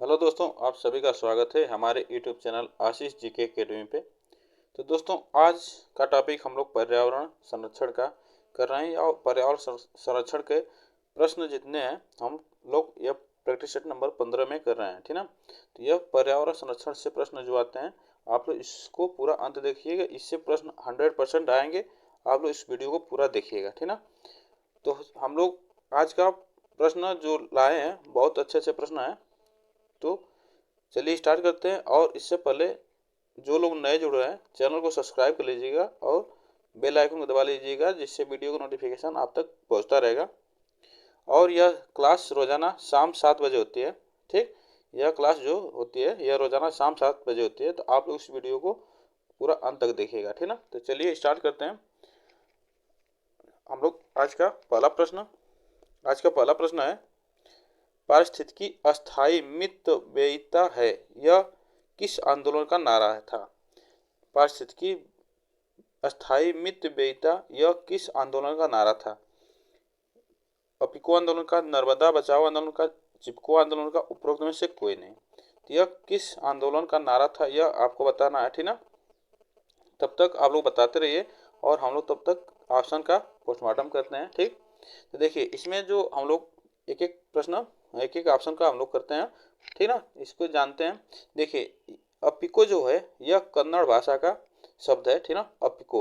Hello दोस्तों, आप सभी का स्वागत है हमारे यूट्यूब चैनल आशीष जी के अकेडमी पे। तो दोस्तों, आज का टॉपिक हम लोग पर्यावरण संरक्षण का कर रहे हैं और पर्यावरण संरक्षण के प्रश्न जितने हैं हम लोग यह प्रैक्टिस सेट नंबर 15 में कर रहे हैं, ठीक ना। तो यह पर्यावरण संरक्षण से प्रश्न जो आते हैं आप लोग इसको पूरा अंत देखिएगा, इससे प्रश्न 100% आएंगे। आप लोग इस वीडियो को पूरा देखिएगा, ठीक ना। तो हम लोग आज का प्रश्न जो लाए हैं बहुत अच्छे अच्छे प्रश्न हैं। तो चलिए स्टार्ट करते हैं। और इससे पहले जो लोग नए जुड़ रहे हैं चैनल को सब्सक्राइब कर लीजिएगा और बेल आइकन को दबा लीजिएगा, जिससे वीडियो का नोटिफिकेशन आप तक पहुंचता रहेगा। और यह क्लास रोजाना शाम 7 बजे होती है, ठीक। यह क्लास जो होती है यह रोजाना शाम 7 बजे होती है। तो आप लोग इस वीडियो को पूरा अंत तक देखिएगा, ठीक ना। तो चलिए स्टार्ट करते हैं। हम लोग आज का पहला प्रश्न है, पारिस्थितिकी अस्थायी मितव्ययिता है, यह किस आंदोलन का नारा था। पारिस्थितिकी अस्थायी मितव्ययिता यह किस आंदोलन का नारा था। अपिको आंदोलन का, नर्मदा बचाओ आंदोलन का, चिपको आंदोलन का, उपरोक्त में से कोई नहीं। तो यह किस आंदोलन का नारा था यह आपको बताना है, ठीक ना। तब तक आप लोग बताते रहिए और हम लोग तब तक ऑप्शन का पोस्टमार्टम करते हैं, ठीक। तो देखिए इसमें जो हम लोग एक एक प्रश्न एक एक ऑप्शन का हम लोग करते हैं, ठीक ना। इसको जानते हैं। देखिए अपिको जो है यह कन्नड़ भाषा का शब्द है, ठीक ना। अपिको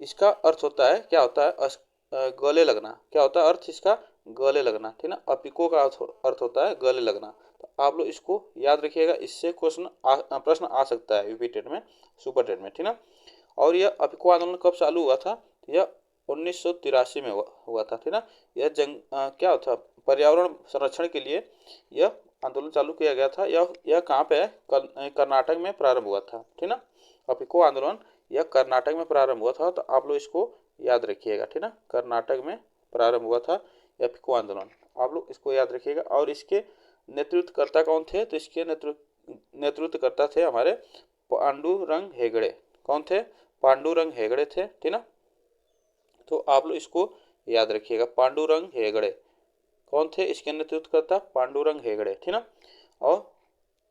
इसका अर्थ होता है, क्या होता है, गले लगना। क्या होता है अर्थ इसका, गले लगना, ठीक ना। अपिको का अर्थ होता है गले लगना। तो आप लोग इसको याद रखिएगा, इससे प्रश्न आ सकता है यूपी टेट में, सुपर टेट में, ठीक ना। और यह अपिको आंदोलन कब चालू हुआ था, यह 1983 में हुआ था, ठीक ना। यह क्या था, पर्यावरण संरक्षण के लिए यह आंदोलन चालू किया गया था। यह कहाँ पे है, कर्नाटक में प्रारंभ हुआ था, ठीक ना। अपिको आंदोलन यह कर्नाटक में प्रारंभ हुआ था। तो आप लोग इसको याद रखिएगा, ठीक ना। कर्नाटक में प्रारंभ हुआ था अपिको आंदोलन, आप लोग इसको याद रखिएगा। और इसके नेतृत्वकर्ता कौन थे, तो इसके नेतृत्वकर्ता थे हमारे पांडुरंग हेगड़े। कौन थे, पांडुरंग हेगड़े थे, ठीक ना। तो आप लोग इसको याद रखिएगा, पांडुरंग हेगड़े कौन थे, इसके नेतृत्वकर्ता पांडुरंग हेगड़े, ठीक ना। और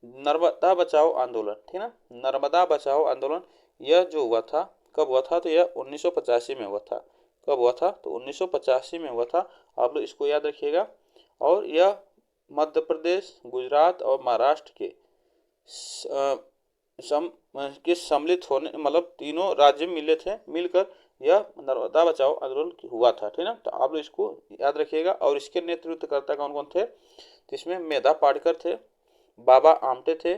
नर्मदा बचाओ आंदोलन, ठीक ना। नर्मदा बचाओ आंदोलन यह जो हुआ था, कब हुआ था, तो यह 1985 में हुआ था। कब हुआ था, तो 1985 में हुआ था। आप लोग इसको याद रखिएगा। और यह मध्य प्रदेश, गुजरात और महाराष्ट्र के सम्मिलित होने, मतलब तीनों राज्य मिलकर यह नर्मदा बचाओ आंदोलन हुआ था, ठीक ना। तो आप लोग इसको याद रखिएगा। और इसके नेतृत्वकर्ता कौन कौन थे, तो इसमें मेधा पाटकर थे, बाबा आमटे थे,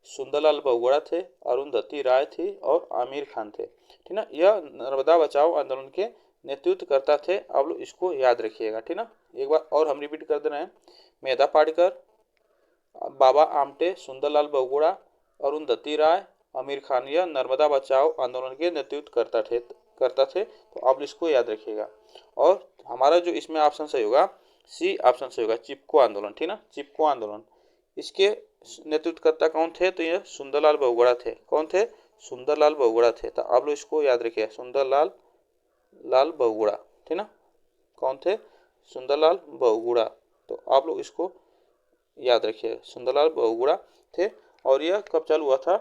सुंदरलाल बहुगुणा थे, अरुंधति राय थी और आमिर खान थे, ठीक ना। यह नर्मदा बचाओ आंदोलन के नेतृत्वकर्ता थे। आप लोग इसको याद रखिएगा, ठीक ना। एक बार और हम रिपीट कर दे रहे हैं, मेधा पाटकर, बाबा आमटे, सुंदरलाल बहुगुणा, अरुंधति राय, आमिर खान यह नर्मदा बचाओ आंदोलन के नेतृत्व करता थे। तो आप इसको याद रखिएगा। और हमारा जो इसमें ऑप्शन सही होगा, सी ऑप्शन सही होगा, चिपको आंदोलन, ठीक ना। चिपको आंदोलन इसके नेतृत्वकर्ता कौन थे, तो ये सुंदरलाल बहुगुणा थे। कौन थे, सुंदरलाल बहुगुणा थे। तो आप लोग इसको याद रखिए, सुंदरलाल बहुगुणा, ठीक ना। कौन थे, सुंदरलाल बहुगुणा। तो आप लोग इसको याद रखिए, सुंदरलाल बहुगुणा थे। और यह कब चालू हुआ था,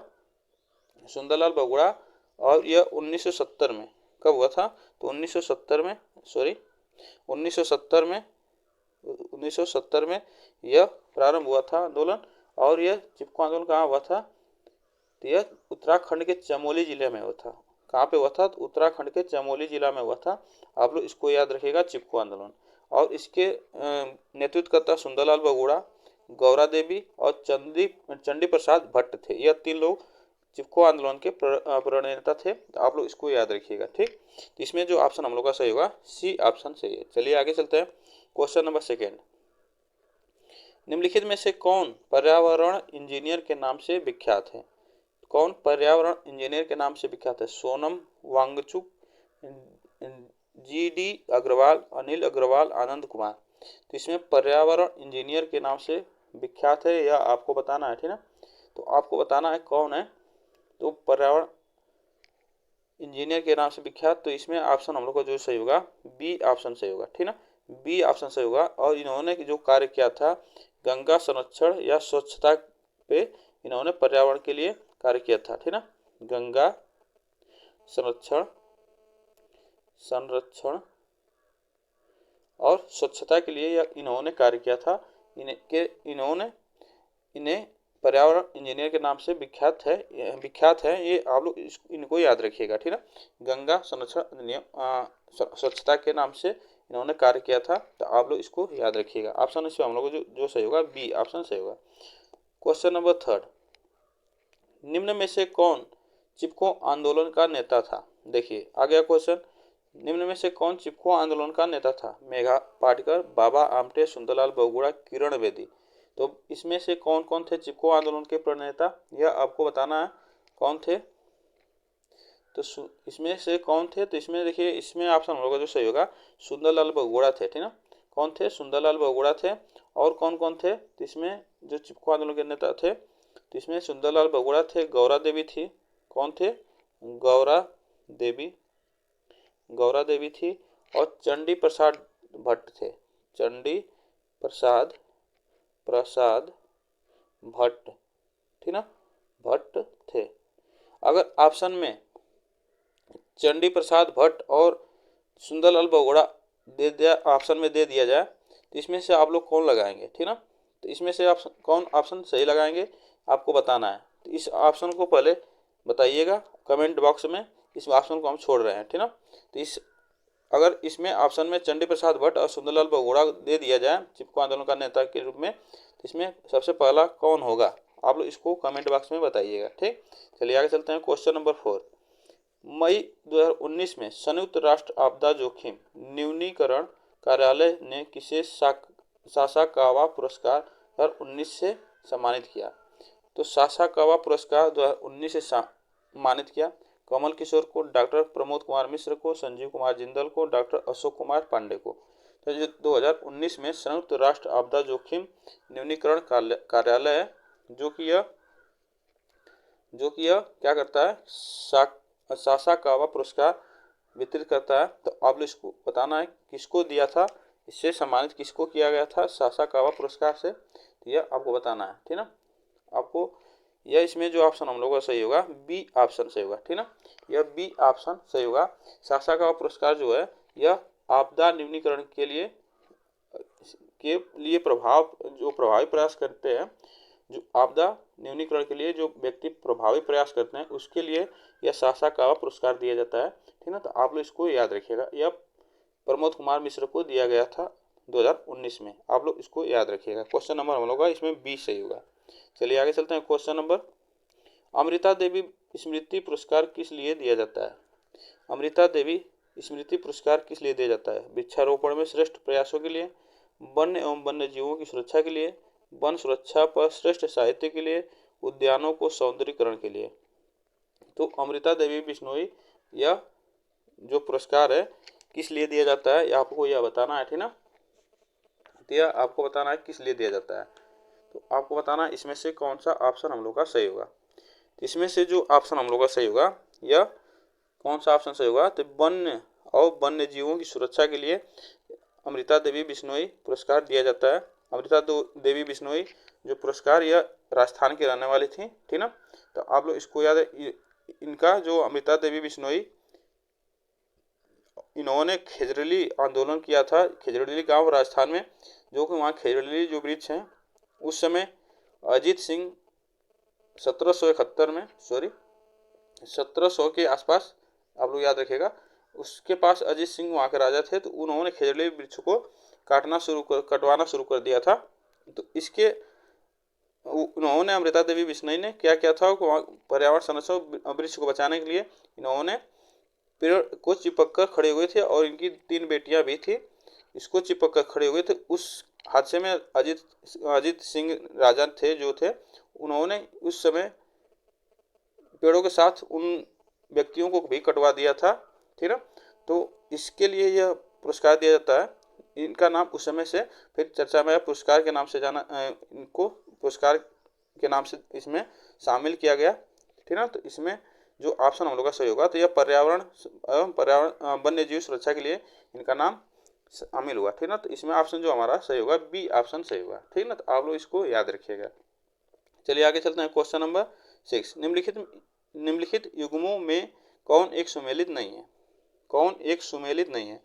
सुंदरलाल बहुगुणा, और यह 1970 में कब हुआ था, तो 1970 में, सॉरी 1970 में 1970 में यह प्रारंभ हुआ था आंदोलन। और यह चिपको आंदोलन कहाँ हुआ था, तो यह उत्तराखंड के चमोली जिले में हुआ था। कहाँ पे हुआ था, तो उत्तराखंड के चमोली जिला में हुआ था। आप लोग इसको याद रखिएगा, चिपको आंदोलन। और इसके नेतृत्वकर्ता सुंदरलाल बहुगुणा, गौरा देवी और चंडी प्रसाद भट्ट थे। यह तीन लोग चिपको आंदोलन के प्रणेता थे। तो आप लोग इसको याद रखिएगा, ठीक। तो इसमें जो ऑप्शन हम लोग का सही होगा, सी ऑप्शन सही है। चलिए आगे चलते हैं। क्वेश्चन नंबर 2, निम्नलिखित में से कौन पर्यावरण इंजीनियर के नाम से विख्यात है। कौन पर्यावरण इंजीनियर के नाम से विख्यात है, सोनम वांगचुक, जी.डी. अग्रवाल, अनिल अग्रवाल, आनंद कुमार। तो इसमें पर्यावरण इंजीनियर के नाम से विख्यात है, यह आपको बताना है, ठीक ना। तो आपको बताना है कौन है, तो पर्यावरण इंजीनियर के नाम से विख्यात। तो इसमें ऑप्शन हम लोग का जो सही होगा, बी ऑप्शन सही होगा, ठीक ना। बी ऑप्शन सही होगा। और इन्होंने जो कार्य किया था, गंगा संरक्षण या स्वच्छता पे इन्होंने पर्यावरण के लिए कार्य किया था, ठीक ना। गंगा संरक्षण और स्वच्छता के लिए इन्होंने कार्य किया था। इन्हें पर्यावरण इंजीनियर के नाम से विख्यात है। ये आप लोग इनको याद रखिएगा, ठीक ना। गंगा संरक्षण अधिनियम स्वच्छता के नाम से इन्होंने कार्य किया था, तो आप लोग इसको याद रखिएगा। ऑप्शन इसमें हम लोग जो सही होगा बी ऑप्शन सही होगा। क्वेश्चन नंबर 3, निम्न में से कौन चिपको आंदोलन का नेता था? देखिए आ गया क्वेश्चन, निम्न में से कौन चिपको आंदोलन का नेता था? मेघा पाटकर, बाबा आमटे, सुंदरलाल बहुगुणा, किरण बेदी। तो इसमें से कौन कौन थे चिपको आंदोलन के प्रणेता, यह आपको बताना है कौन थे। तो इसमें से कौन थे, तो इसमें देखिए, इसमें ऑप्शन हम लोग का जो सही होगा सुंदरलाल बहुगुणा थे, ठीक ना। कौन थे? सुंदरलाल बहुगुणा थे। और कौन कौन थे? तो इसमें जो चिपको आंदोलन के नेता थे, तो इसमें सुंदरलाल बहुगुणा थे, गौरा देवी थी। कौन थे? गौरा देवी थी। और चंडी प्रसाद भट्ट थे। चंडी प्रसाद भट्ट, ठीक ना, भट्ट थे। अगर ऑप्शन में चंडी प्रसाद भट्ट और सुंदरलाल बहुगुणा ऑप्शन में दे दिया जाए, तो इसमें से आप लोग कौन लगाएंगे, ठीक ना। तो इसमें से कौन ऑप्शन सही लगाएंगे आपको बताना है। तो इस ऑप्शन को पहले बताइएगा कमेंट बॉक्स में, इस ऑप्शन को हम छोड़ रहे हैं, ठीक ना। तो अगर इसमें ऑप्शन में चंडी प्रसाद भट्ट और सुंदरलाल बहुगुणा दे दिया जाए चिपको आंदोलन का नेता के रूप में, तो इसमें सबसे पहला कौन होगा, आप लोग इसको कमेंट बॉक्स में बताइएगा, ठीक। चलिए आगे चलते हैं। क्वेश्चन नंबर 4, मई 2019 में संयुक्त राष्ट्र आपदा जोखिम न्यूनीकरण कार्यालय ने किसे सासाकावा पुरस्कार 2019 से सम्मानित किया? तो सासाकावा पुरस्कार 2019 से सम्मानित किया कमल किशोर को, डॉक्टर प्रमोद कुमार मिश्र को, संजीव कुमार जिंदल को, डॉक्टर अशोक कुमार पांडे को। तो जो 2019 में संयुक्त राष्ट्र आपदा जोखिम न्यूनीकरण कार्यालय है, जो कि यह क्या करता है, सासाकावा पुरस्कार वितरित करता है। तो आप लोग इसको बताना है किसको दिया था, इससे सम्मानित किसको किया गया था सासाकावा पुरस्कार से, तो यह आपको बताना है, ठीक ना। आपको यह इसमें जो ऑप्शन हम लोग का सही होगा बी ऑप्शन सही होगा, ठीक ना। यह बी ऑप्शन सही होगा। सासाकावा पुरस्कार जो है यह आपदा न्यूनीकरण के लिए प्रभावी प्रयास करते हैं, जो आपदा न्यूनीकरण के लिए जो व्यक्ति प्रभावी प्रयास करते हैं उसके लिए यह सासाकावा पुरस्कार दिया जाता है, ठीक ना। तो आप लोग इसको याद रखिएगा, यह प्रमोद कुमार मिश्र को दिया गया था 2019 में, आप लोग इसको याद रखिएगा। क्वेश्चन नंबर हम लोग का इसमें बी सही होगा। चलिए आगे चलते हैं। क्वेश्चन नंबर, अमृता देवी स्मृति पुरस्कार किस लिए दिया जाता है? अमृता देवी स्मृति पुरस्कार किस लिए दिया जाता है? वृक्षारोपण में श्रेष्ठ प्रयासों के लिए, वन्य एवं वन्य जीवों की सुरक्षा के लिए, वन सुरक्षा पर श्रेष्ठ साहित्य के लिए, उद्यानों को सौंदर्यीकरण के लिए। तो अमृता देवी बिश्नोई यह जो पुरस्कार है किस लिए दिया जाता है, यह आपको यह बताना है, ठीक ना। यह आपको बताना है किस लिए दिया जाता है, तो आपको बताना है इसमें से कौन सा ऑप्शन हम लोग का सही होगा। इसमें से जो ऑप्शन हम लोग का सही होगा, यह कौन सा ऑप्शन सही होगा, तो वन्य और वन्य जीवों की सुरक्षा के लिए अमृता देवी बिश्नोई पुरस्कार दिया जाता है। अमृता देवी बिश्नोई जो पुरस्कार यह राजस्थान की रहने वाली थी, ठीक ना। तो आप लोग इसको याद, इनका जो अमृता देवी बिश्नोई, इन्होंने खेजड़ली आंदोलन किया था, खेजड़ली गांव राजस्थान में, जो कि वहाँ खेजड़ली जो वृक्ष हैं उस समय अजीत सिंह 1700 के आसपास, आप लोग याद रखिएगा, उसके पास अजीत सिंह वहाँ के राजा थे, तो उन्होंने खेजड़ली वृक्ष को कटवाना शुरू कर दिया था। तो इसके उन्होंने अमृता देवी बिश्नोई ने क्या किया था, पर्यावरण संरक्षण वृक्ष को बचाने के लिए इन्होंने पेड़ को चिपक कर खड़े हुए थे, और इनकी 3 बेटियां भी थी, इसको चिपक कर खड़े हुए थे। उस हादसे में अजीत सिंह राजा जो थे, उन्होंने उस समय पेड़ों के साथ उन व्यक्तियों को भी कटवा दिया था, ठीक ना। तो इसके लिए यह पुरस्कार दिया जाता है। इनका नाम उस समय से फिर चर्चा में पुरस्कार के नाम से इनको पुरस्कार के नाम से इसमें शामिल किया गया, ठीक ना। तो इसमें जो ऑप्शन हम लोग का सही होगा, तो यह पर्यावरण वन्य जीव सुरक्षा के लिए इनका नाम शामिल हुआ, ठीक ना। तो इसमें ऑप्शन जो हमारा सही होगा बी ऑप्शन सही होगा, ठीक ना। तो आप लोग इसको याद रखिएगा। चलिए आगे चलते हैं। क्वेश्चन नंबर 6, निम्नलिखित युग्मों में कौन एक सुमेलित नहीं है? कौन एक सुमेलित नहीं है?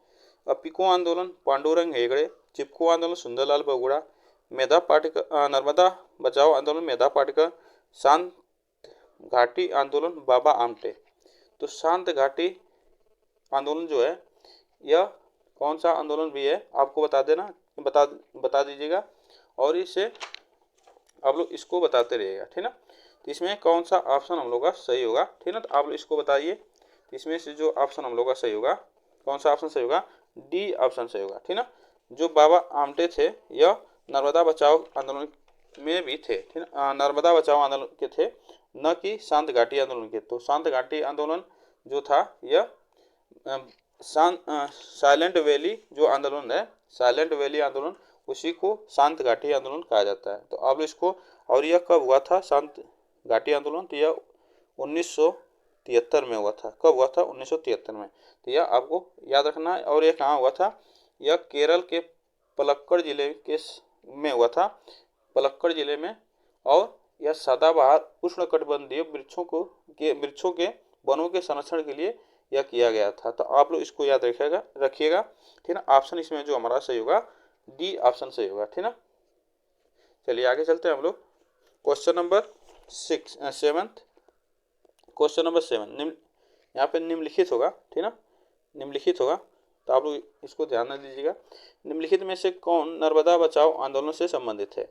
अपिको आंदोलन पांडुरंग हेगड़े, चिपको आंदोलन सुंदरलाल बहुगुणा, मेधा पाटकर नर्मदा बचाओ आंदोलन मेधा पाटकर, शांत घाटी आंदोलन बाबा आमटे। तो शांत घाटी आंदोलन जो है यह कौन सा आंदोलन भी है आपको बता दीजिएगा, और इससे आप लोग इसको बताते रहिएगा, ठीक ना। तो इसमें कौन सा ऑप्शन हम लोग का सही होगा, ठीक ना। तो आप लोग इसको बताइए, इसमें से जो ऑप्शन हम लोग का सही होगा, कौन सा ऑप्शन सही होगा? डी ऑप्शन सही होगा, ठीक ना। जो बाबा आमटे थे यह नर्मदा बचाओ आंदोलन में भी थे, ठीक ना। नर्मदा बचाओ आंदोलन के थे, न कि शांत घाटी आंदोलन के। तो शांत घाटी आंदोलन जो था यह साइलेंट वैली जो आंदोलन है, साइलेंट वैली आंदोलन, उसी को शांत घाटी आंदोलन कहा जाता है। तो आप लोग इसको, और यह कब हुआ था शांत घाटी आंदोलन? तो यह 1973 में हुआ था। कब हुआ था? 1973 में। तो यह आपको याद रखना है। और यह कहाँ हुआ था? यह केरल के पलक्कड़ जिले में हुआ था, पलक्कड़ जिले में। और यह सदाबहार उष्णकटिबंधीय वृक्षों के वनों के संरक्षण के लिए यह किया गया था। तो आप लोग इसको याद रखिएगा, ठीक ना। ऑप्शन इसमें जो हमारा सही होगा डी ऑप्शन सही होगा, ठीक ना। चलिए आगे चलते हैं हम लोग। क्वेश्चन नंबर 7, क्वेश्चन नंबर 7 यहाँ पे निम्नलिखित होगा, ठीक ना, निम्नलिखित होगा। तो आप लोग इसको ध्यान न दीजिएगा। निम्नलिखित में से कौन नर्मदा बचाओ आंदोलन से संबंधित है?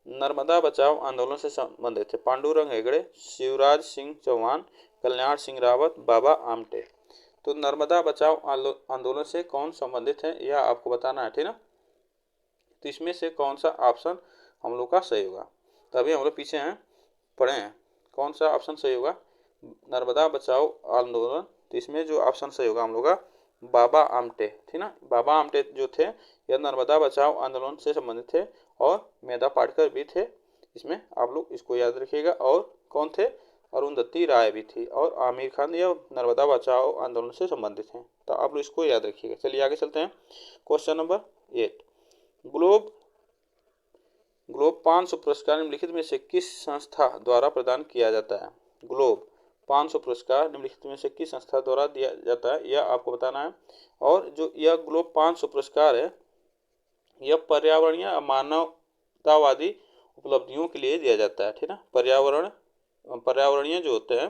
नर्मदा बचाओ आंदोलन से संबंधित है पांडुरंग हेगड़े, शिवराज सिंह चौहान, कल्याण सिंह रावत, बाबा आमटे। तो नर्मदा बचाओ आंदोलन से कौन संबंधित है यह आपको बताना है, ठीक ना। तो इसमें से कौन सा ऑप्शन हम लोग का सही होगा? तभी हम लोग पीछे हैं, पढ़े हैं, कौन सा ऑप्शन सही होगा? नर्मदा बचाओ आंदोलन। तो इसमें जो ऑप्शन सही होगा हम लोग का बाबा आमटे, ठीक ना। बाबा आमटे जो थे यह नर्मदा बचाओ आंदोलन से संबंधित थे, और मेधा पाटकर भी थे इसमें, आप लोग इसको याद रखिएगा। और कौन थे? अरुंधति राय भी थी, और आमिर खान यह नर्मदा बचाओ आंदोलन से संबंधित हैं। तो आप लोग इसको याद रखिएगा। चलिए आगे चलते हैं। क्वेश्चन नंबर 8, ग्लोब 500 पुरस्कार निम्नलिखित में से किस संस्था द्वारा प्रदान किया जाता है? ग्लोब 500 पुरस्कार निम्नलिखित में से किस संस्था द्वारा दिया जाता है यह आपको बताना है। और जो यह ग्लोब 500 पुरस्कार है यह पर्यावरणीय मानवतावादी उपलब्धियों के लिए दिया जाता है, ठीक ना। पर्यावरणीय जो होते हैं,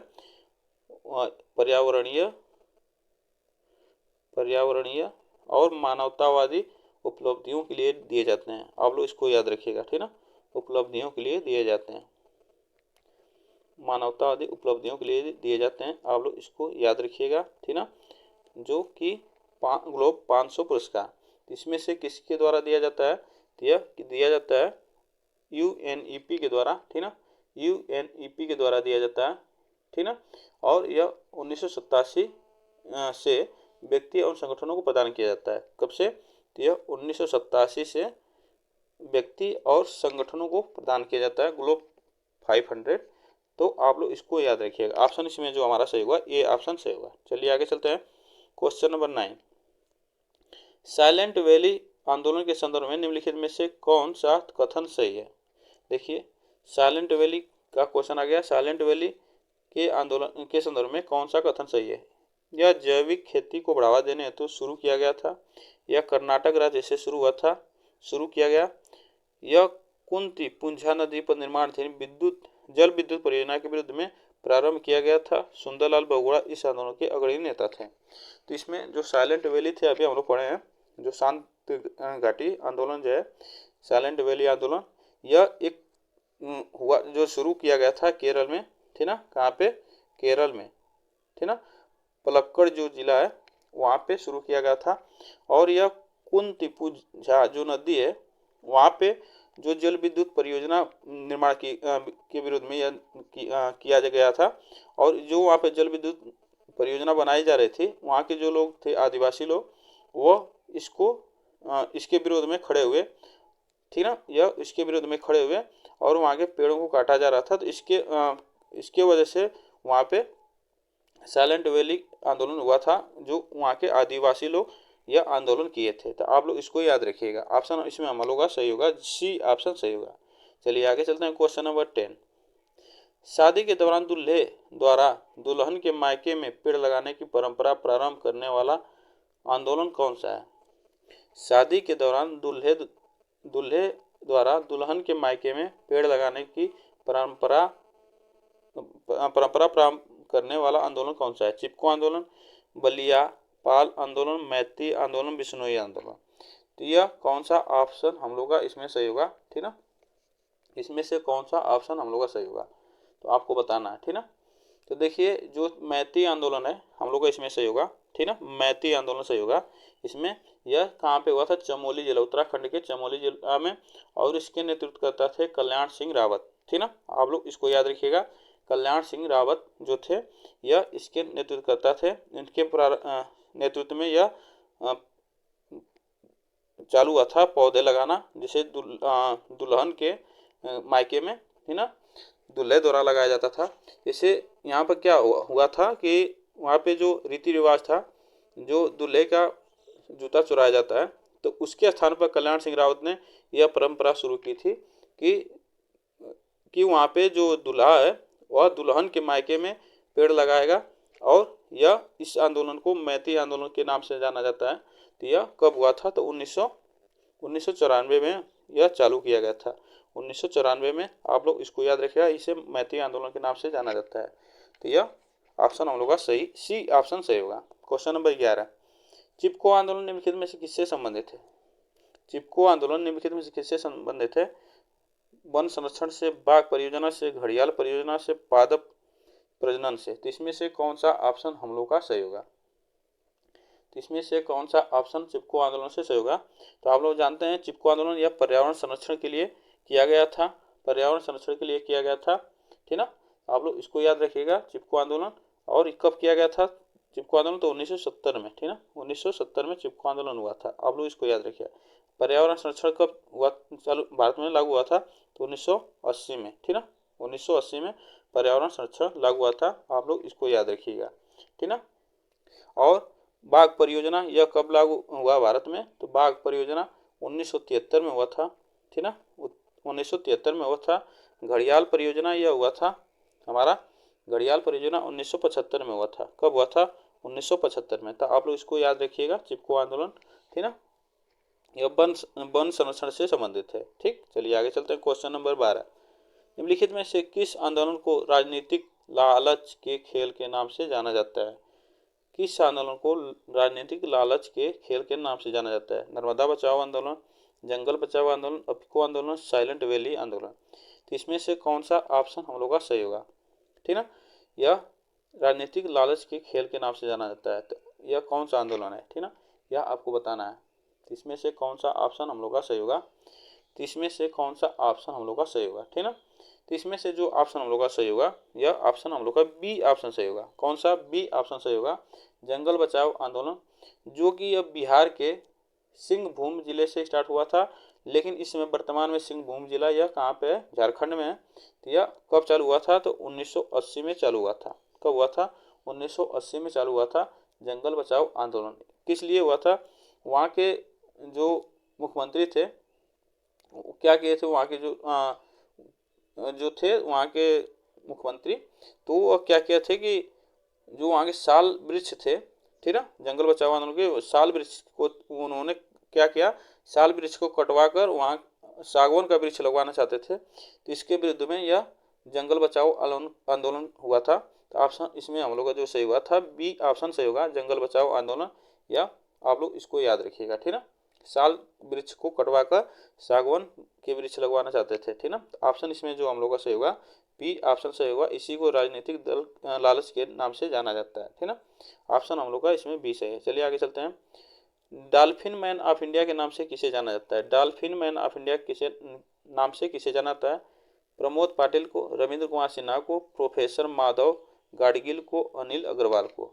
पर्यावरणीय और मानवतावादी उपलब्धियों के लिए दिए जाते हैं। आप लोग इसको याद रखिएगा, ठीक ना। उपलब्धियों के लिए दिए जाते हैं, मानवतावादी उपलब्धियों के लिए दिए जाते हैं। आप लोग इसको याद रखिएगा, ठीक ना। जो कि ग्लोब 500 पुरस्कार, इसमें से किसके द्वारा दिया जाता है? यह दिया जाता है UNEP के द्वारा, ठीक ना। UNEP के द्वारा दिया जाता है, ठीक ना। और यह 1987 से व्यक्ति और संगठनों को प्रदान किया जाता है। कब से? तो यह 1987 से व्यक्ति और संगठनों को प्रदान किया जाता है ग्लोब 500। तो आप लोग इसको याद रखिएगा। ऑप्शन इसमें जो हमारा सही होगा ये ऑप्शन सही होगा। चलिए आगे चलते हैं। क्वेश्चन नंबर 9, साइलेंट वैली आंदोलन के संदर्भ में निम्नलिखित में से कौन सा कथन सही है? देखिए, साइलेंट वैली का क्वेश्चन आ गया। साइलेंट वैली के आंदोलन के संदर्भ में कौन सा कथन सही है? यह जैविक खेती को बढ़ावा देने हेतु शुरू किया गया था। यह कर्नाटक राज्य से शुरू किया गया। यह कुंती पुंझा नदी पर निर्माणाधीन जल विद्युत परियोजना के विरुद्ध में प्रारंभ किया गया था। सुंदरलाल बहुगुणा इस आंदोलन के अग्रणी नेता थे। तो इसमें जो साइलेंट वैली थे अभी हम लोग पढ़े हैं, जो शांत घाटी आंदोलन जो है, साइलेंट वैली आंदोलन, यह एक हुआ जो शुरू किया गया था केरल में, ठीक ना। कहाँ पे? केरल में, ठीक ना। पलक्कड़ जो जिला है वहाँ पे शुरू किया गया था। और यह कुंतिपुझा जो नदी है वहाँ पे जो जल विद्युत परियोजना निर्माण के विरोध में यह किया गया था। और जो वहाँ पे जल विद्युत परियोजना बनाई जा रही थी, वहाँ के जो लोग थे आदिवासी लोग, वो इसके विरोध में खड़े हुए, ठीक ना। यह इसके विरोध में खड़े हुए और वहाँ के पेड़ों को काटा जा रहा था। तो इसके वजह से वहाँ पे साइलेंट वैली आंदोलन हुआ था, जो वहाँ के आदिवासी लोग यह आंदोलन किए थे। तो आप लोग इसको याद रखिएगा। ऑप्शन इसमें हम लोग का सही होगा, सी ऑप्शन सही होगा। चलिए आगे चलते हैं। क्वेश्चन नंबर 10, शादी के दौरान दूल्हे द्वारा दुल्हन के मायके में पेड़ लगाने की परंपरा प्रारंभ करने वाला आंदोलन कौन सा है? शादी के दौरान दूल्हे द्वारा दुल्हन के मायके में पेड़ लगाने की परंपरा प्रारंभ करने वाला आंदोलन कौन सा है? चिपको आंदोलन, बलिया पाल आंदोलन, मैती आंदोलन, बिश्नोई आंदोलन। तो यह कौन सा ऑप्शन हम लोग का इसमें सही होगा? ठीक ना, इसमें से कौन सा ऑप्शन हम लोग का सही होगा तो आपको बताना है। ठीक ना, तो देखिए जो मैती आंदोलन है हम लोग का इसमें सही होगा। ठीक ना, मैती आंदोलन सही होगा इसमें। यह कहाँ पे हुआ था? चमोली जिला, उत्तराखंड के चमोली जिला में, और इसके नेतृत्व करता थे कल्याण सिंह रावत। ठीक ना, आप लोग इसको याद रखिएगा, कल्याण सिंह रावत जो थे यह इसके नेतृत्व करता थे। इनके नेतृत्व में यह चालू हुआ था पौधे लगाना, जिसे दुल्हन के मायके में, है ना, दूल्हे द्वारा लगाया जाता था। जैसे यहाँ पर क्या हुआ था कि वहाँ पे जो रीति रिवाज था, जो दूल्हे का जूता चुराया जाता है, तो उसके स्थान पर कल्याण सिंह रावत ने यह परंपरा शुरू की थी कि वहाँ पे जो दूल्हा है वह दुल्हन के मायके में पेड़ लगाएगा, और यह इस आंदोलन को मैती आंदोलन के नाम से जाना जाता है। तो यह कब हुआ था? तो 1994 में यह चालू किया गया था। 1994 में, आप लोग इसको याद रखिएगा, इसे मैती आंदोलन के नाम से जाना जाता है। तो यह ऑप्शन हम लोग का सही, सी ऑप्शन सही होगा। क्वेश्चन नंबर 11, चिपको आंदोलन निम्नलिखित में से किससे संबंधित है? चिपको आंदोलन निम्नलिखित में से किससे संबंधित है? वन संरक्षण से, बाघ परियोजना से, घड़ियाल परियोजना से, पादप प्रजनन से। तो इसमें से कौन सा ऑप्शन हम लोग का सही होगा? तो इसमें से कौन सा ऑप्शन चिपको आंदोलन से सही होगा? तो आप लोग जानते हैं चिपको आंदोलन यह पर्यावरण संरक्षण के लिए किया गया था, पर्यावरण संरक्षण के लिए किया गया था। ठीक ना, आप लोग इसको याद रखिएगा, चिपको आंदोलन। और कब किया गया था चिपको आंदोलन? तो 1970 में। ठीक ना, 1970 में चिपको आंदोलन हुआ था। आप लोग इसको याद रखिए। पर्यावरण संरक्षण कब हुआ चालू भारत में लागू हुआ था? तो 1980 में। ठीक ना, 1980 में पर्यावरण संरक्षण लागू हुआ था। आप लोग इसको याद रखिएगा। ठीक ना, और बाघ परियोजना यह कब लागू हुआ भारत में? तो बाघ परियोजना 1973 में हुआ था। ठीक ना, 1973 में हुआ था। घड़ियाल परियोजना यह हुआ था हमारा, घड़ियाल परियोजना 1975 में हुआ था। कब हुआ था? 1975 में। तो आप लोग इसको याद रखिएगा, चिपको आंदोलन। ठीक ना, यह वन संरक्षण से संबंधित है। ठीक, चलिए आगे चलते हैं। क्वेश्चन नंबर 12, निम्नलिखित में से किस आंदोलन को राजनीतिक लालच के खेल के नाम से जाना जाता है? किस आंदोलन को राजनीतिक लालच के खेल के नाम से जाना जाता है? नर्मदा बचाओ आंदोलन, जंगल बचाओ आंदोलन, अपिको आंदोलन, साइलेंट वैली आंदोलन। तो इसमें से कौन सा ऑप्शन हम लोग का सही होगा? ठीक ना, यह राजनीतिक लालच के खेल के नाम से जाना जाता है। तो यह कौन सा आंदोलन है? ठीक ना, यह आपको बताना है। तो इसमें से कौन सा ऑप्शन हम लोग का सही होगा? तो इसमें से कौन सा ऑप्शन हम लोग का सही होगा? ठीक ना, तो इसमें से जो ऑप्शन हम लोग का सही होगा, यह ऑप्शन हम लोग का बी ऑप्शन सही होगा। कौन सा? बी ऑप्शन सही होगा, जंगल बचाओ आंदोलन, जो कि अब बिहार के सिंहभूम जिले से स्टार्ट हुआ था, लेकिन इसमें वर्तमान में सिंहभूम जिला यह कहाँ पे है? झारखंड में है। तो यह कब चालू हुआ था? तो 1980 में चालू हुआ था। कब हुआ था? 1980 में चालू हुआ था जंगल बचाओ आंदोलन। किस लिए हुआ था? वहाँ के जो मुख्यमंत्री थे क्या किए थे, वहाँ के जो थे वहाँ के मुख्यमंत्री, तो वो क्या किए थे कि जो वहाँ के साल वृक्ष थे, ठीक है, जंगल बचाओ आंदोलन के साल वृक्ष को उन्होंने क्या किया, साल वृक्ष को कटवा कर वहाँ सागवान का वृक्ष लगवाना चाहते थे। तो इसके विरुद्ध में यह जंगल बचाओ आंदोलन हुआ था। तो ऑप्शन इसमें हम लोग का जो सही हुआ था बी ऑप्शन सही होगा, जंगल बचाओ आंदोलन। या आप लोग इसको याद रखिएगा, ठीक है, साल वृक्ष को कटवा कर सागवान के वृक्ष लगवाना चाहते थे, ठीक ना। ऑप्शन इसमें जो हम लोग का सही होगा बी ऑप्शन सही होगा। इसी को राजनीतिक दल लालच के नाम से जाना जाता है, ठीक ना। ऑप्शन हम लोग का इसमें बी सही है। चलिए आगे चलते हैं। डॉल्फिन मैन ऑफ इंडिया के नाम से किसे जाना जाता है? डॉल्फिन मैन ऑफ इंडिया किसे नाम से किसे जाना जाता है? प्रमोद पाटिल को, रविंद्र कुमार सिन्हा को, प्रोफेसर माधव गाडगिल को, अनिल अग्रवाल को।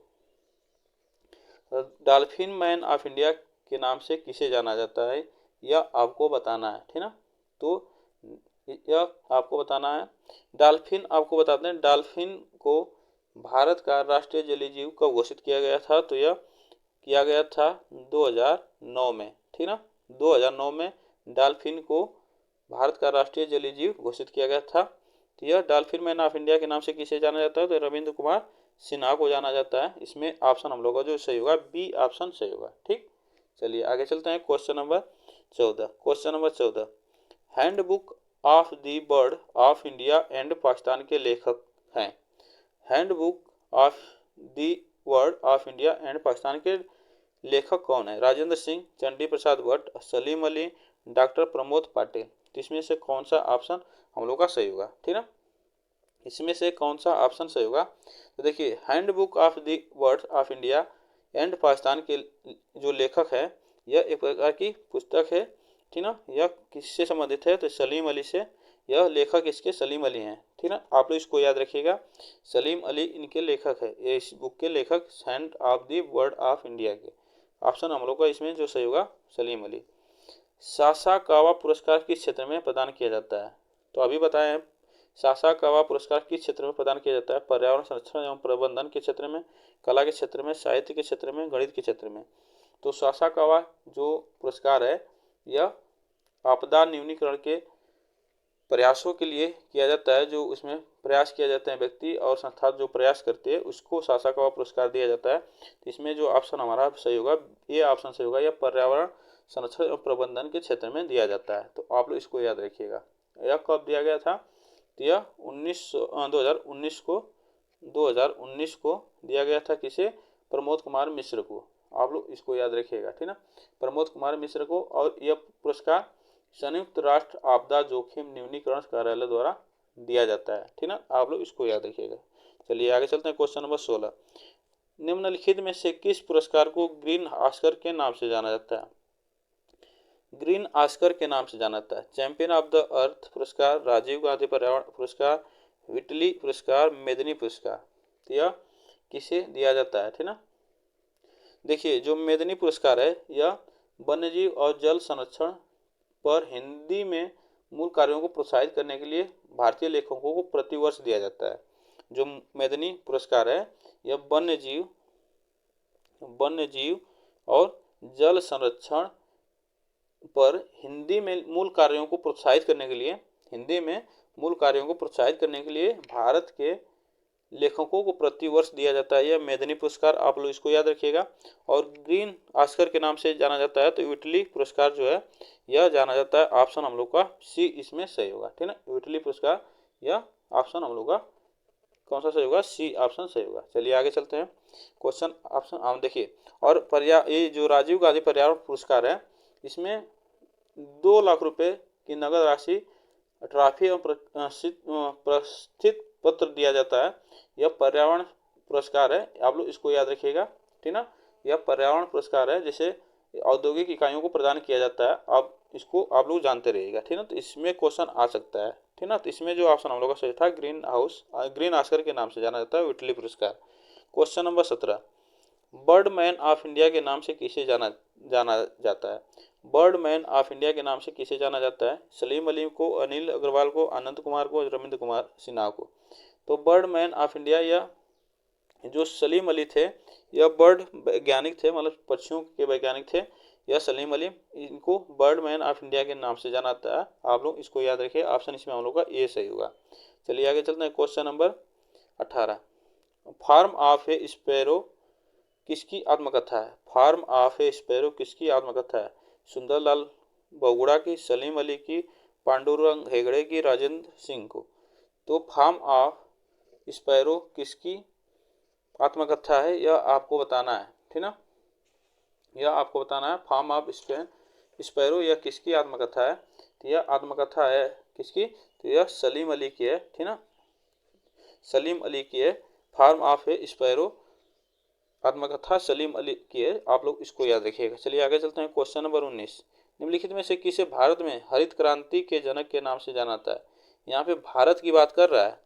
डॉल्फिन मैन ऑफ इंडिया के नाम से किसे जाना जाता है यह आपको बताना है, ठीक ना। तो यह आपको बताना है। डॉल्फिन आपको बताते हैं, डॉल्फिन को भारत का राष्ट्रीय जलीय जीव कब घोषित किया गया था? तो यह किया गया था 2009 में, ठीक ना। 2009 में डॉल्फिन को भारत का राष्ट्रीय जलीय जीव घोषित किया गया था। तो यह डॉल्फिन मैन ऑफ इंडिया के नाम से किसे जाना जाता है, तो रविंद्र कुमार सिन्हा को जाना जाता है। इसमें ऑप्शन हम लोग का जो सही होगा बी ऑप्शन सही होगा। ठीक, चलिए आगे चलते हैं। Question number 14 handbook of the bird of India and Pakistan के लेखक हैं। Handbook of the bird of India and Pakistan के लेखक कौन है? राजेंद्र सिंह, चंडी प्रसाद भट्ट, सलीम अली, डॉक्टर प्रमोद पाटिल। इसमें से कौन सा ऑप्शन हम लोग का सही होगा? ठीक ना, इसमें से कौन सा ऑप्शन सही होगा? तो देखिए, handbook of the bird of India and Pakistan के जो लेखक है, यह एक प्रकार की पुस्तक है। ठीक ना, यह किससे संबंधित है? तो सलीम अली से। यह लेखक इसके सलीम अली हैं। ठीक ना, आप लोग इसको याद रखिएगा, सलीम अली इनके लेखक है, ये इस बुक के लेखक hand of the bird of India के। ऑप्शन हम लोग का इसमें जो सही होगा सलीम अली। सासाकावा पुरस्कार किस क्षेत्र में प्रदान किया जाता है? तो अभी बताएं, सासाकावा पुरस्कार किस क्षेत्र में प्रदान किया जाता है? पर्यावरण संरक्षण एवं प्रबंधन के क्षेत्र में, कला के क्षेत्र में, साहित्य के क्षेत्र में, गणित के क्षेत्र में। तो सासाकावा जो पुरस्कार है, यह आपदा न्यूनीकरण के प्रयासों के लिए किया जाता है। जो उसमें प्रयास किया जाते हैं, व्यक्ति और संस्था जो प्रयास करते हैं, उसको सासाकावा पुरस्कार दिया जाता है। तो इसमें जो ऑप्शन हमारा सही होगा, ये ऑप्शन सही होगा, यह पर्यावरण संरक्षण और प्रबंधन के क्षेत्र में दिया जाता है। तो आप लोग इसको याद रखिएगा। यह कब दिया गया था? तो यह 2019 को दिया गया था। किसे? प्रमोद कुमार मिश्र को। आप लोग इसको याद रखिएगा। ठीक ना, प्रमोद कुमार मिश्र को। और यह पुरस्कार संयुक्त राष्ट्र आपदा जोखिम न्यूनीकरण कार्यालय द्वारा दिया जाता है। ठीक ना, आप लोग इसको याद रखिएगा। चलिए आगे चलते हैं। क्वेश्चन नंबर 16, निम्नलिखित में से किस पुरस्कार को ग्रीन ऑस्कर के नाम से जाना जाता है? ग्रीन ऑस्कर के नाम से जाना जाता है। चैंपियन ऑफ द अर्थ पुरस्कार, राजीव गांधी पर्यावरण पुरस्कार, विटली पुरस्कार, मेदनी पुरस्कार। तो यह किसे दिया जाता है? ठीक ना, देखिए, जो मेदनी पुरस्कार है, यह वन्यजीव और जल संरक्षण पर हिंदी में मूल कार्यों को प्रोत्साहित करने के लिए भारतीय लेखकों को प्रतिवर्ष दिया जाता है। जो मेदनी पुरस्कार है, यह वन्यजीव और जल संरक्षण पर हिंदी में मूल कार्यों को प्रोत्साहित करने के लिए भारत के लेखकों को प्रतिवर्ष दिया जाता है। यह मेदनी पुरस्कार, आप लोग इसको याद रखिएगा। और ग्रीन ऑस्कर के नाम से जाना जाता है, तो विटली पुरस्कार जो है, यह जाना जाता है। ऑप्शन हम लोग का सी इसमें सही होगा। ठीक ना, विटली पुरस्कार, यह ऑप्शन हम लोग का कौन सा सही होगा? सी ऑप्शन सही होगा। चलिए आगे चलते हैं। क्वेश्चन ऑप्शन हम देखिए, और ये जो राजीव गांधी पर्यावरण पुरस्कार है, इसमें 2 लाख रुपए की नगद राशि, ट्रॉफी एवं प्रस्थित पत्र दिया जाता है। यह पर्यावरण पुरस्कार है, आप लोग इसको याद रखिएगा। ठीक ना, यह पर्यावरण पुरस्कार है जिसे औद्योगिक इकाइयों को प्रदान किया जाता है। अब इसको आप लोग जानते रहिएगा। ठीक ना, तो इसमें क्वेश्चन आ सकता है। ठीक ना, तो इसमें जो ऑप्शन हम लोग का सही था, ग्रीन ऑस्कर के नाम से जाना जाता है विटली पुरस्कार। Question number 17, Birdman of India के नाम से किसे जाना जाता है? बर्डमैन ऑफ इंडिया के नाम से किसे जाना जाता है? सलीम अली को, अनिल अग्रवाल को, अनंत कुमार को, रविंद्र कुमार सिन्हा को। तो बर्डमैन ऑफ इंडिया, यह जो सलीम अली थे, यह बर्ड वैज्ञानिक थे, मतलब पक्षियों के वैज्ञानिक थे। यह सलीम अली, इनको बर्डमैन ऑफ इंडिया के नाम से जाना जाता है। आप लोग इसको याद रखिए। ऑप्शन इसमें हम लोग का ए सही होगा। चलिए आगे चलते हैं। Question number 18, form of a sparrow किसकी आत्मकथा है? फार्म ऑफ ए स्पैरो किसकी आत्मकथा है? सुंदरलाल बहुगुणा की, सलीम अली की, पांडुरंग हेगड़े की, राजेंद्र सिंह को। तो फार्म ऑफ स्पैरो किसकी आत्मकथा है, यह आपको बताना है। ठीक ना, यह आपको बताना है। फार्म ऑफ स्पैरो, यह किसकी आत्मकथा है? तो यह आत्मकथा है किसकी? तो यह सलीम अली की है। ठीक ना, सलीम अली की है। फार्म ऑफ ए स्पैरो आत्मकथा सलीम अली की है। आप लोग इसको याद रखिएगा। चलिए आगे चलते हैं। क्वेश्चन नंबर 19, निम्नलिखित में से किसे भारत में हरित क्रांति के जनक के नाम से जाना जाता है? यहाँ पे भारत की बात कर रहा है।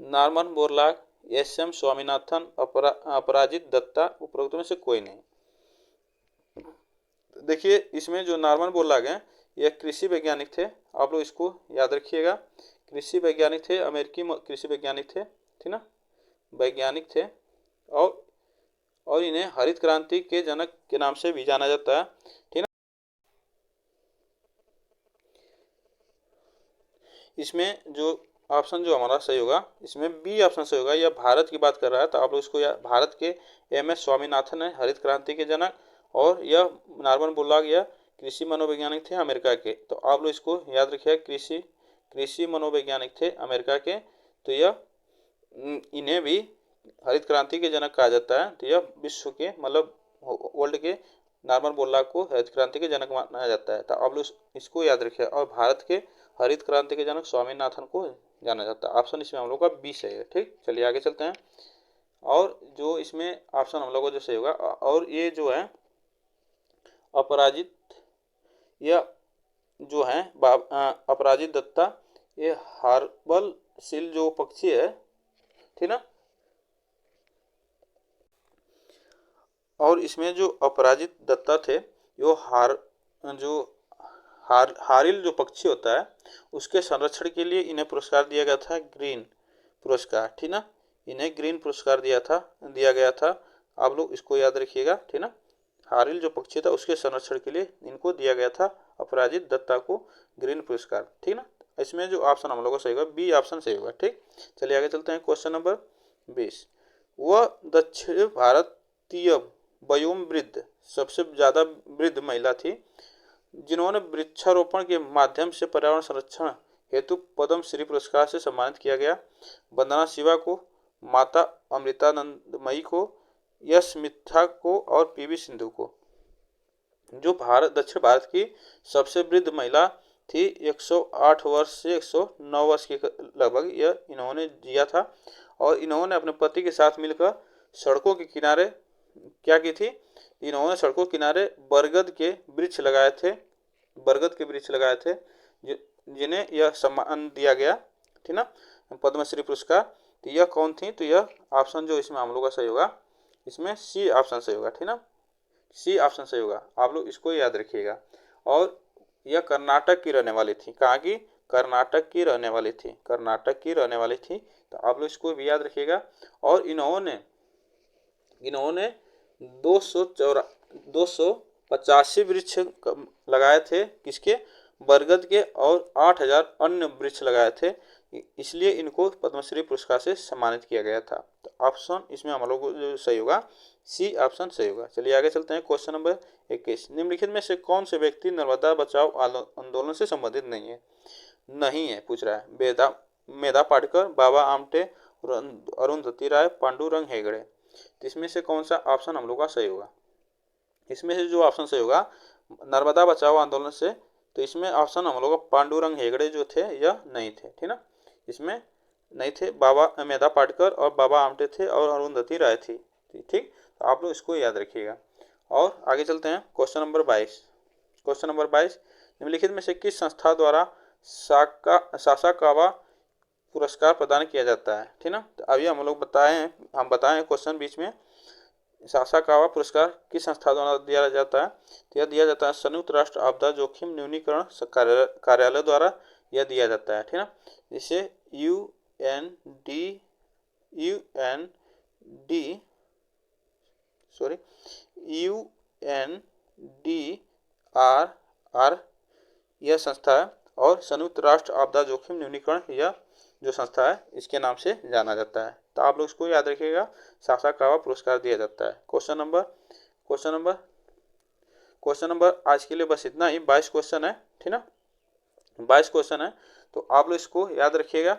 Norman Borlaug, SM. स्वामीनाथन, अपराजित दत्ता, उपरोक्त में से कोई नहीं। देखिए, इसमें जो नॉर्मन बोरलॉग हैं, यह कृषि वैज्ञानिक थे। आप लोग इसको याद रखिएगा। कृषि वैज्ञानिक थे, अमेरिकी कृषि वैज्ञानिक थे। ठीक ना, वैज्ञानिक थे। और इन्हें हरित क्रांति के जनक के नाम से भी जाना जाता है। ठीक ना, इसमें जो ऑप्शन जो हमारा सही होगा इसमें बी ऑप्शन सही होगा। यह भारत की बात कर रहा है तो आप लोग इसको भारत के एम.एस. स्वामीनाथन है हरित क्रांति के जनक, और यह नॉर्मन बोरलॉग यह कृषि मनोवैज्ञानिक थे अमेरिका के। तो आप लोग इसको याद रखिए, कृषि कृषि मनोवैज्ञानिक थे अमेरिका के। तो यह इन्हें भी हरित क्रांति के जनक कहा जाता है। तो यह विश्व के मतलब वर्ल्ड के नॉर्मन बोरलॉग को हरित क्रांति के जनक माना जाता है। तो आप लोग इसको याद रखिए। और भारत के हरित क्रांति के जनक स्वामीनाथन को जाना जाता है। ऑप्शन इसमें हम लोग का बी सही है। ठीक, चलिए आगे चलते हैं। और जो इसमें ऑप्शन हम लोग को जो सही होगा, और ये जो है अपराजित, यह जो है अपराजित दत्ता, ये हार्बल सील जो पक्षी है, ठीक ना। और इसमें जो अपराजित दत्ता थे जो हारिल जो पक्षी होता है उसके संरक्षण के लिए इन्हें पुरस्कार दिया गया था, ग्रीन पुरस्कार, ठीक ना। इन्हें ग्रीन पुरस्कार दिया गया था। आप लोग इसको याद रखिएगा, ठीक ना। हारिल जो पक्षी था उसके संरक्षण के लिए इनको दिया गया था, अपराजित दत्ता को, ग्रीन पुरस्कार, ठीक ना। इसमें जो ऑप्शन हम लोग को सही होगा बी ऑप्शन सही होगा। ठीक, चलिए आगे चलते हैं। क्वेश्चन नंबर 20, वह दक्षिण भारतीय वयोवृद्ध सबसे ज्यादा वृद्ध महिला थी जिन्होंने वृक्षारोपण के माध्यम से पर्यावरण संरक्षण हेतु पद्म श्री पुरस्कार से सम्मानित किया गया। वंदना शिवा को, माता अमृतानंदमयी को, यश मित्था को और पीवी सिंधु को। जो दक्षिण भारत की सबसे वृद्ध महिला थी, 108 वर्ष से 109 वर्ष के लगभग यह इन्होंने जिया था। और इन्होंने अपने पति के साथ मिलकर सड़कों के किनारे क्या की थी, इन्होंने सड़कों के किनारे बरगद के वृक्ष लगाए थे, जिन्हें यह सम्मान दिया गया, ठीक ना, पद्मश्री पुरस्कार। तो यह कौन थी, तो यह ऑप्शन जो इसमें हम लोग का सही होगा, इसमें सी ऑप्शन सही होगा, ठीक ना, सी ऑप्शन सही होगा। आप लोग इसको याद रखिएगा। और यह कर्नाटक की रहने वाली थी, कहाँ की, कर्नाटक की रहने वाली थी। तो आप लोग इसको भी याद रखिएगा। और इन्होंने 285 वृक्ष लगाए थे, किसके, बरगद के, और 8000 अन्य वृक्ष लगाए थे। इसलिए इनको पद्मश्री पुरस्कार से सम्मानित किया गया था। तो ऑप्शन इसमें हम लोग को जो सही होगा सी ऑप्शन सही होगा। चलिए आगे चलते हैं। क्वेश्चन नंबर 21, निम्नलिखित में से कौन से व्यक्ति नर्मदा बचाओ आंदोलन से संबंधित नहीं है पूछ रहा है। मेधा पाटकर, बाबा आमटे, अरुंधति राय, पांडुरंग हेगड़े। तो इसमें से कौन सा ऑप्शन हम लोग का सही होगा, इसमें से जो ऑप्शन सही होगा नर्मदा बचाओ आंदोलन से, तो इसमें ऑप्शन हम लोग का पांडुरंग हेगड़े जो थे यह नहीं थे, ठीक ना, इसमें नहीं थे। बाबा मेधा पाटकर और बाबा आमटे थे और अरुंधति राय थी, ठीक। तो आप लोग इसको याद रखिएगा। और आगे चलते हैं। क्वेश्चन नंबर 22, निम्नलिखित में से किस संस्था द्वारा सासाकावा पुरस्कार प्रदान किया जाता है, ठीक ना। तो अभी हम बताएं क्वेश्चन बीच में, सासाकावा पुरस्कार किस संस्था द्वारा दिया जाता है। तो यह दिया जाता है संयुक्त राष्ट्र आपदा जोखिम न्यूनीकरण कार्यालय द्वारा यह दिया जाता है, ठीक ना। इसे UNDRR यह संस्था है, और संयुक्त राष्ट्र आपदा जोखिम न्यूनीकरण यह जो संस्था है इसके नाम से जाना जाता है। तो आप लोग इसको याद रखिएगा, सासाकावा पुरस्कार दिया जाता है। क्वेश्चन नंबर आज के लिए बस इतना ही। 22 क्वेश्चन है, ठीक ना, 22 क्वेश्चन है। तो आप लोग इसको याद रखिएगा,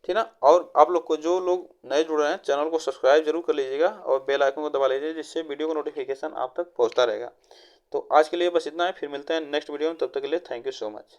ठीक ना। और आप लोग को जो लोग नए जुड़ रहे हैं चैनल को सब्सक्राइब जरूर कर लीजिएगा और बेल आइकन को दबा लीजिए, जिससे वीडियो का नोटिफिकेशन आप तक पहुंचता रहेगा। तो आज के लिए बस इतना है, फिर मिलते हैं नेक्स्ट वीडियो में। तब तक के लिए थैंक यू सो मच।